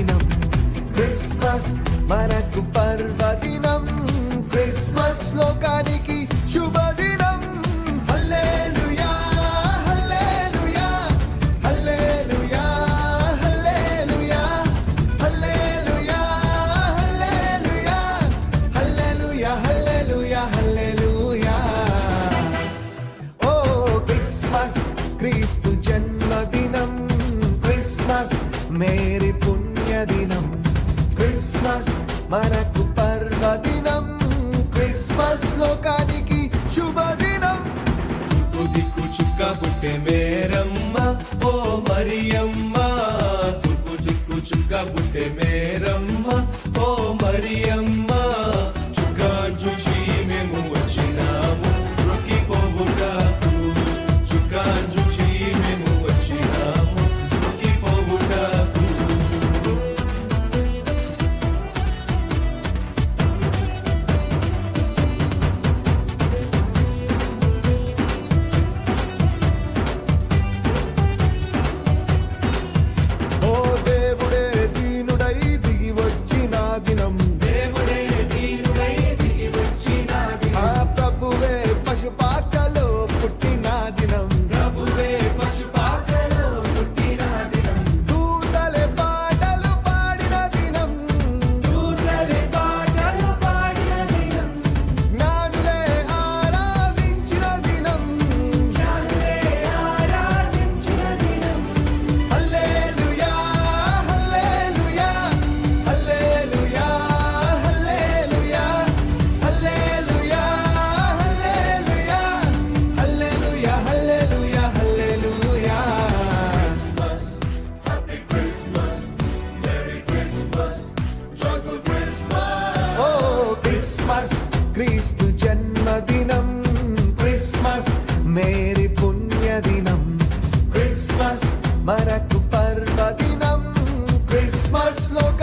జన్మదినం క్రిస్మస్ మనకు పర్వదినం క్రిస్మస్ లోకానికి శుభదినం హల్లెలూయా హల్లెలూయా హల్లెలూయా హల్లెలూయా హల్లెలూయా హల్లెలూయా హల్లెలూయా హల్లెలూయా హల్లెలూయా ఓ క్రిస్మస్ క్రీస్తు జన్మదినం క్రిస్మస్ మేరీ పుణ్యదినం క్రిస్మస్ మనకు పర్వదినం క్రిస్మస్ లోకానికి శుభదినం తూర్పు దిక్కు చుక్క పుట్టే మేరమ్మ ఓ మరియమ్మ తూర్పు దిక్కు చుక్క పుట్టే మేరమ్మ ఓ మరియమ్మ చుక్కాను చూసి మేము వచ్చినాము రొక్కిపోవుటకు చుక్కాను చూసి మేము వచ్చినాము రొక్కిపోవుటకు ఓ దేవుడే దీనుడై దిగి వచ్చిన దినం దేవుడే దీనుడై దిగి వచ్చిన దినం ఆ ప్రభువే పశుపాకలో పుట్టిన దినం ప్రభువే పశుపాకలో పుట్టిన దినం దూతలే పాటలు పాడిన దినం దూతలే పాటలు పాడిన దినం జ్ఞానులే ఆరాధించిన దినం జ్ఞానులే ఆరాధించిన దినం హల్లెలూయా హల్లెలూయా హల్లెలూయా హల్లెలూయా హల్లెలూయా హల్లెలూయా హల్లెలూయా హల్లెలూయా హల్లెలూయా Happy Christmas, Merry Christmas, Joyful Christmas. ఓ క్రిస్మస్ క్రీస్తు జన్మదినం క్రిస్మస్ మేరీ పుణ్యదినం క్రిస్మస్ మనకు పర్వదినం క్రిస్మస్ లోక